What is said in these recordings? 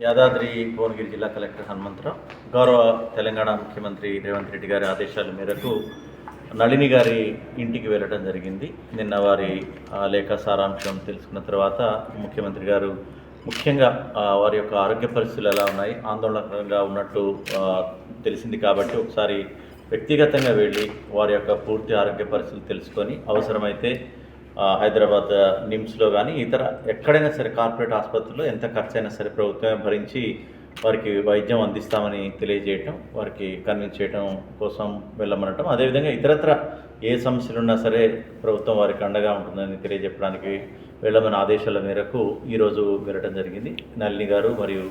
యాదాద్రి భువనగిరి జిల్లా కలెక్టర్ హనుమంతరావు గౌరవ తెలంగాణ ముఖ్యమంత్రి రేవంత్ రెడ్డి గారి ఆదేశాల మేరకు నళిని గారి ఇంటికి వెళ్ళడం జరిగింది. నిన్న వారి లేఖ సారాంశం తెలుసుకున్న తర్వాత ముఖ్యమంత్రి గారు ముఖ్యంగా వారి యొక్క ఆరోగ్య పరిస్థితులు ఎలా ఉన్నాయి, ఆందోళనకరంగా ఉన్నట్టు తెలిసింది కాబట్టి ఒకసారి వ్యక్తిగతంగా వెళ్ళి వారి యొక్క పూర్తి ఆరోగ్య పరిస్థితులు తెలుసుకొని అవసరమైతే హైదరాబాద్ నిమ్స్లో కానీ ఇతర ఎక్కడైనా సరే కార్పొరేట్ ఆసుపత్రిలో ఎంత ఖర్చు అయినా సరే ప్రభుత్వమే భరించి వారికి వైద్యం అందిస్తామని తెలియజేయటం, వారికి కన్విన్స్ చేయడం కోసం వెళ్ళమనటం, అదేవిధంగా ఇతరత్ర ఏ సమస్యలు ఉన్నా సరే ప్రభుత్వం వారికి అండగా ఉంటుందని తెలియజెప్పడానికి వెళ్ళమని ఆదేశాల మేరకు ఈరోజు వెళ్ళడం జరిగింది. నళిని గారు మరియు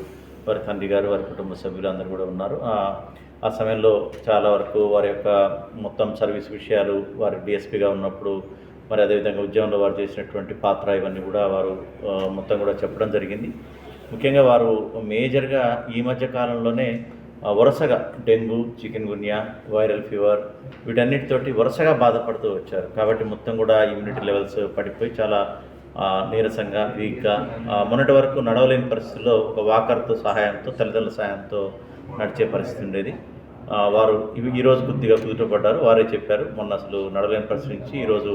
వారి తండ్రి గారు, వారి కుటుంబ సభ్యులు అందరూ కూడా ఉన్నారు. ఆ సమయంలో చాలా వరకు వారి యొక్క మొత్తం సర్వీస్ విషయాలు, వారి డిఎస్పీగా ఉన్నప్పుడు మరి అదేవిధంగా ఉద్యమంలో వారు చేసినటువంటి పాత్ర ఇవన్నీ కూడా వారు మొత్తం కూడా చెప్పడం జరిగింది. ముఖ్యంగా వారు మేజర్గా ఈ మధ్య కాలంలోనే వరుసగా డెంగ్యూ, చికెన్ గున్యా, వైరల్ ఫీవర్ వీటన్నిటితోటి వరుసగా బాధపడుతూ వచ్చారు. కాబట్టి మొత్తం కూడా ఇమ్యూనిటీ లెవెల్స్ పడిపోయి చాలా నీరసంగా, వీక్గా, మొన్నటి వరకు నడవలేని పరిస్థితుల్లో ఒక వాకర్తో సహాయంతో, తల్లిదండ్రుల సహాయంతో నడిచే పరిస్థితి ఉండేది. వారు ఈరోజు కొద్దిగా కుదుటపడ్డారు. వారే చెప్పారు, మొన్న అసలు నడవలేని పరిస్థితి నుంచి ఈరోజు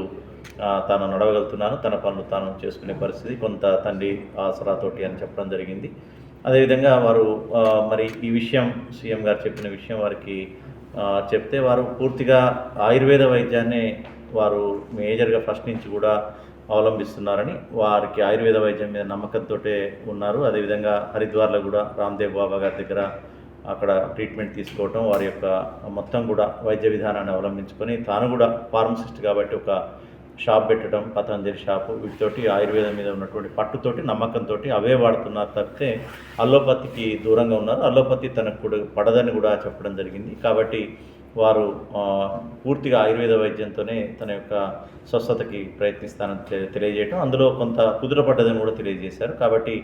తాను నడవగలుగుతున్నాను, తన పనులు తాను చేసుకునే పరిస్థితి, కొంత తండ్రి ఆసరాతోటి అని చెప్పడం జరిగింది. అదేవిధంగా వారు మరి ఈ విషయం సీఎం గారు చెప్పిన విషయం వారికి చెప్తే వారు పూర్తిగా ఆయుర్వేద వైద్యాన్ని వారు మేజర్గా ఫస్ట్ నుంచి కూడా అవలంబిస్తున్నారని, వారికి ఆయుర్వేద వైద్యం మీద నమ్మకంతో ఉన్నారు. అదేవిధంగా హరిద్వార్లో కూడా రామ్దేవ్ బాబా గారి దగ్గర అక్కడ ట్రీట్మెంట్ తీసుకోవటం, వారి యొక్క మొత్తం కూడా వైద్య విధానాన్ని అవలంబించుకొని తాను కూడా ఫార్మసిస్ట్ కాబట్టి ఒక షాప్ పెట్టడం, పతంజలి షాపు, వీటితోటి ఆయుర్వేదం మీద ఉన్నటువంటి పట్టుతోటి, నమ్మకంతో అవే వాడుతున్నారు తప్పితే అల్లోపతికి దూరంగా ఉన్నారు. అల్లోపతి తనకు కూడా పడదని కూడా చెప్పడం జరిగింది. కాబట్టి వారు పూర్తిగా ఆయుర్వేద వైద్యంతోనే తన యొక్క స్వస్థతకి ప్రయత్నిస్తానని తెలియజేయటం, అందులో కొంత కుదురపడ్డదని కూడా తెలియజేశారు. కాబట్టి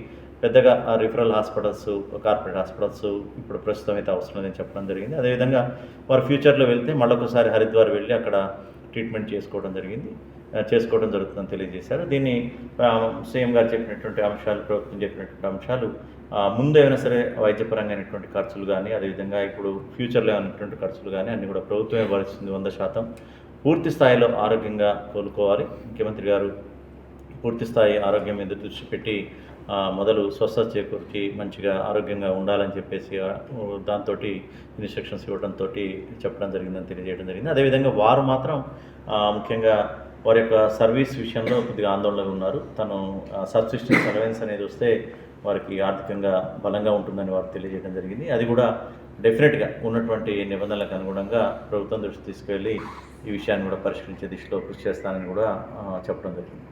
పెద్దగా రిఫరల్ హాస్పిటల్స్, కార్పొరేట్ హాస్పిటల్స్ ఇప్పుడు ప్రస్తుతం అయితే అవసరం లేదని చెప్పడం జరిగింది. అదేవిధంగా వారు ఫ్యూచర్లో వెళ్తే మళ్ళొకసారి హరిద్వార్ వెళ్ళి అక్కడ ట్రీట్మెంట్ చేసుకోవడం జరుగుతుందని తెలియజేశారు. దీన్ని సీఎం గారు చెప్పినటువంటి అంశాలు, ప్రభుత్వం చెప్పినటువంటి అంశాలు ముందు ఏమైనా సరే వైద్యపరంగా అయినటువంటి ఖర్చులు కానీ, అదేవిధంగా ఇప్పుడు ఫ్యూచర్లో అయినటువంటి ఖర్చులు కానీ అన్నీ కూడా ప్రభుత్వమే భరిస్తుంది 100%. పూర్తి స్థాయిలో ఆరోగ్యంగా కోలుకోవాలి. ముఖ్యమంత్రి గారు పూర్తి స్థాయి ఆరోగ్యం మీద దృష్టి పెట్టి మొదలు స్వస్థత చేకూర్చి మంచిగా ఆరోగ్యంగా ఉండాలని చెప్పేసి దాంతో ఇన్స్ట్రక్షన్స్ ఇవ్వడంతో చెప్పడం జరిగిందని తెలియజేయడం జరిగింది. అదేవిధంగా వారు మాత్రం ముఖ్యంగా వారి యొక్క సర్వీస్ విషయంలో కొద్దిగా ఆందోళనగా ఉన్నారు. తను సబ్సిస్టెన్స్ అలవెన్స్ అనేది వస్తే వారికి ఆర్థికంగా బలంగా ఉంటుందని వారు తెలియజేయడం జరిగింది. అది కూడా డెఫినెట్గా ఉన్నటువంటి నిబంధనలకు అనుగుణంగా ప్రభుత్వం దృష్టి తీసుకువెళ్ళి ఈ విషయాన్ని కూడా పరిష్కరించే దిశలో కృషి చేస్తానని కూడా చెప్పడం జరిగింది.